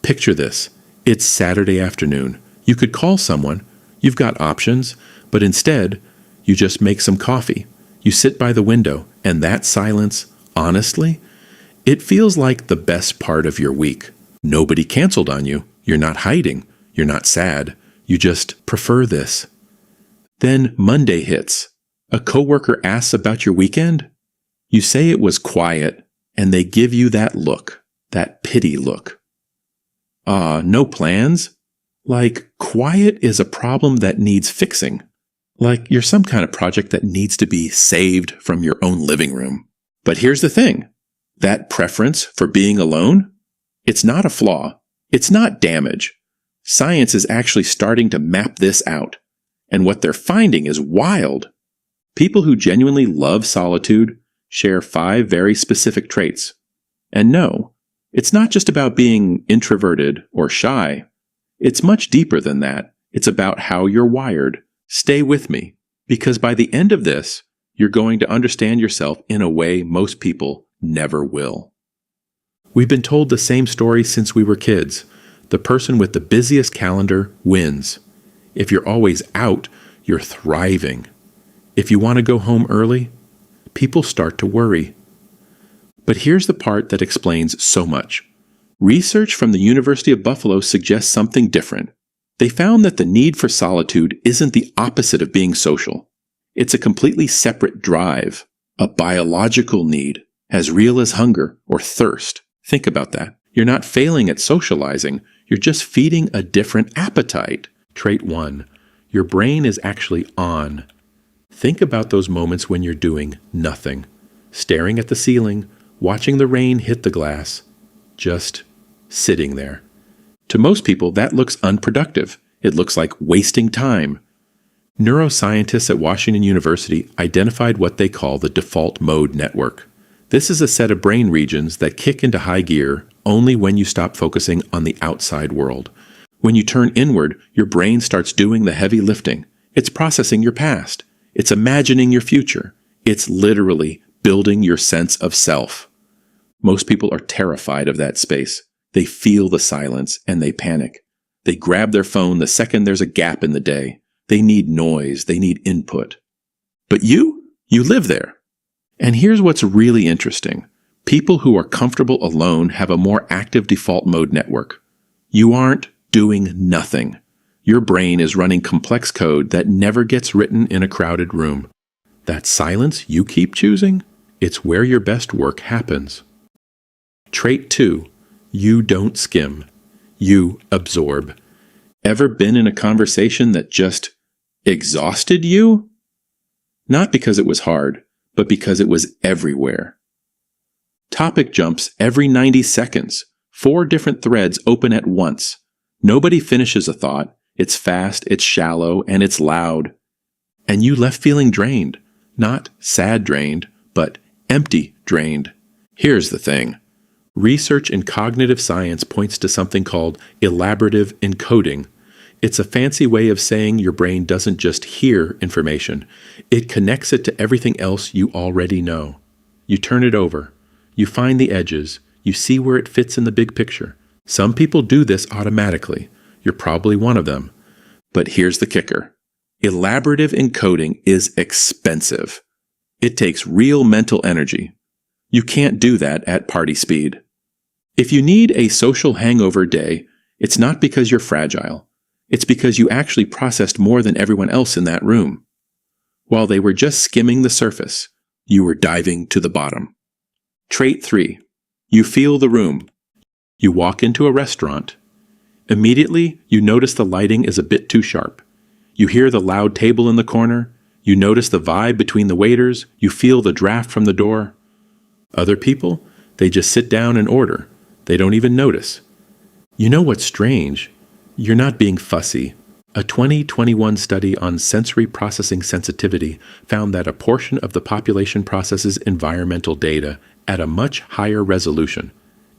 Picture this. It's Saturday afternoon. You could call someone. You've got options, but instead, you just make some coffee. You sit by the window, and that silence, honestly, it feels like the best part of your week. Nobody canceled on you. You're not hiding. You're not sad. You just prefer this. Then Monday hits. A coworker asks about your weekend. You say it was quiet, and they give you that look, that pity look. No plans? Like, quiet is a problem that needs fixing. Like you're some kind of project that needs to be saved from your own living room. But here's the thing. That preference for being alone, it's not a flaw. It's not damage. Science is actually starting to map this out. And what they're finding is wild. People who genuinely love solitude share 5 very specific traits. And no, it's not just about being introverted or shy. It's much deeper than that. It's about how you're wired. Stay with me, because by the end of this, you're going to understand yourself in a way most people never will. We've been told the same story since we were kids. The person with the busiest calendar wins. If you're always out, you're thriving. If you want to go home early, people start to worry. But here's the part that explains so much. Research from the University of Buffalo suggests something different. They found that the need for solitude isn't the opposite of being social. It's a completely separate drive, a biological need, as real as hunger or thirst. Think about that. You're not failing at socializing. You're just feeding a different appetite. Trait 1. Your brain is actually on. Think about those moments when you're doing nothing. Staring at the ceiling, watching the rain hit the glass, just sitting there. To most people, that looks unproductive. It looks like wasting time. Neuroscientists at Washington University identified what they call the default mode network. This is a set of brain regions that kick into high gear only when you stop focusing on the outside world. When you turn inward, your brain starts doing the heavy lifting. It's processing your past. It's imagining your future. It's literally building your sense of self. Most people are terrified of that space. They feel the silence and they panic. They grab their phone the second there's a gap in the day. They need noise. They need input. But you live there. And here's what's really interesting. People who are comfortable alone have a more active default mode network. You aren't doing nothing. Your brain is running complex code that never gets written in a crowded room. That silence you keep choosing, it's where your best work happens. Trait 2. You don't skim. You absorb. Ever been in a conversation that just exhausted you? Not because it was hard, but because it was everywhere. Topic jumps every 90 seconds. 4 different threads open at once. Nobody finishes a thought. It's fast, it's shallow, and it's loud. And you left feeling drained. Not sad drained, but empty drained. Here's the thing. Research in cognitive science points to something called elaborative encoding. It's a fancy way of saying your brain doesn't just hear information. It connects it to everything else you already know. You turn it over. You find the edges. You see where it fits in the big picture. Some people do this automatically. You're probably one of them. But here's the kicker. Elaborative encoding is expensive. It takes real mental energy. You can't do that at party speed. If you need a social hangover day, it's not because you're fragile. It's because you actually processed more than everyone else in that room. While they were just skimming the surface, you were diving to the bottom. Trait 3. You feel the room. You walk into a restaurant. Immediately, you notice the lighting is a bit too sharp. You hear the loud table in the corner. You notice the vibe between the waiters. You feel the draft from the door. Other people, they just sit down and order. They don't even notice. You know what's strange? You're not being fussy. A 2021 study on sensory processing sensitivity found that a portion of the population processes environmental data at a much higher resolution.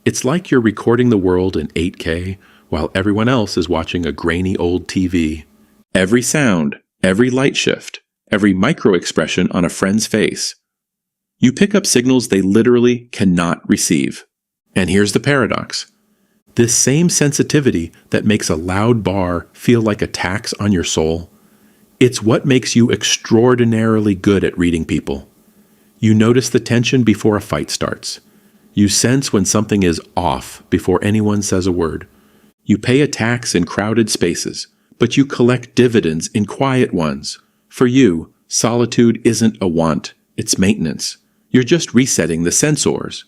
It's like you're recording the world in 8K while everyone else is watching a grainy old TV. Every sound, every light shift, every micro-expression on a friend's face. You pick up signals they literally cannot receive. And here's the paradox. This same sensitivity that makes a loud bar feel like a tax on your soul, it's what makes you extraordinarily good at reading people. You notice the tension before a fight starts. You sense when something is off before anyone says a word. You pay a tax in crowded spaces, but you collect dividends in quiet ones. For you, solitude isn't a want, it's maintenance. You're just resetting the sensors.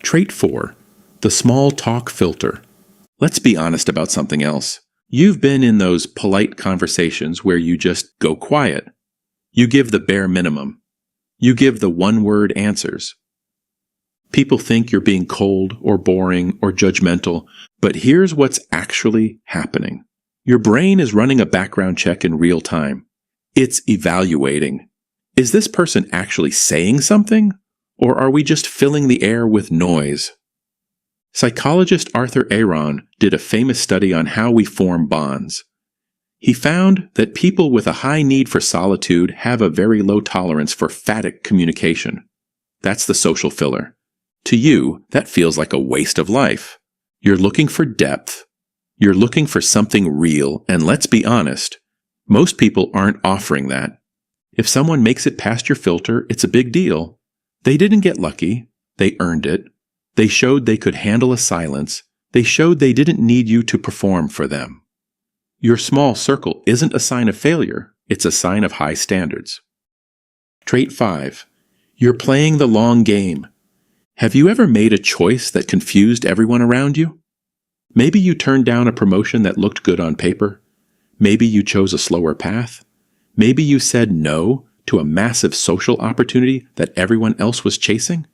Trait 4. The small talk filter. Let's be honest about something else. You've been in those polite conversations where you just go quiet. You give the bare minimum. You give the one-word answers. People think you're being cold or boring or judgmental, but here's what's actually happening. Your brain is running a background check in real time. It's evaluating. Is this person actually saying something, or are we just filling the air with noise? Psychologist Arthur Aron did a famous study on how we form bonds. He found that people with a high need for solitude have a very low tolerance for phatic communication. That's the social filler. To you, that feels like a waste of life. You're looking for depth. You're looking for something real, and let's be honest, most people aren't offering that. If someone makes it past your filter, it's a big deal. They didn't get lucky. They earned it. They showed they could handle a silence. They showed they didn't need you to perform for them. Your small circle isn't a sign of failure. It's a sign of high standards. Trait 5. You're playing the long game. Have you ever made a choice that confused everyone around you? Maybe you turned down a promotion that looked good on paper. Maybe you chose a slower path. Maybe you said no to a massive social opportunity that everyone else was chasing.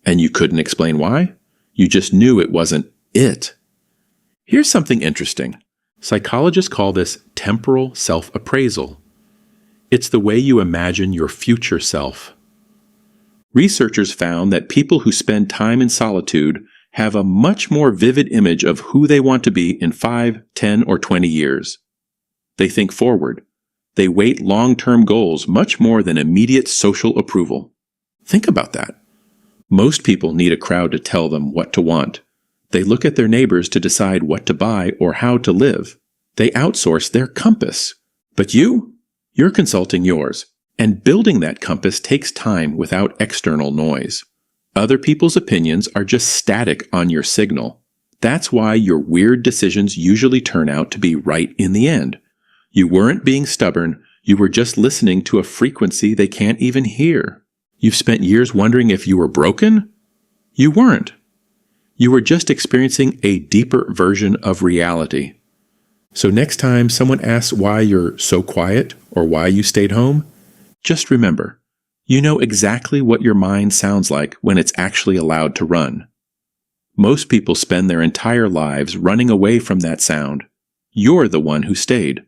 And you couldn't explain why. You just knew it wasn't it. Here's something interesting. Psychologists call this temporal self-appraisal. It's the way you imagine your future self. Researchers found that people who spend time in solitude have a much more vivid image of who they want to be in 5, 10, or 20 years. They think forward. They weight long-term goals much more than immediate social approval. Think about that. Most people need a crowd to tell them what to want. They look at their neighbors to decide what to buy or how to live. They outsource their compass. But you're consulting yours. And building that compass takes time without external noise. Other people's opinions are just static on your signal. That's why your weird decisions usually turn out to be right in the end. You weren't being stubborn, you were just listening to a frequency they can't even hear. You've spent years wondering if you were broken? You weren't. You were just experiencing a deeper version of reality. So next time someone asks why you're so quiet or why you stayed home, just remember, you know exactly what your mind sounds like when it's actually allowed to run. Most people spend their entire lives running away from that sound. You're the one who stayed.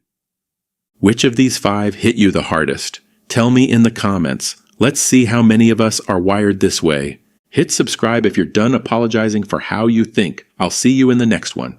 Which of these 5 hit you the hardest? Tell me in the comments. Let's see how many of us are wired this way. Hit subscribe if you're done apologizing for how you think. I'll see you in the next one.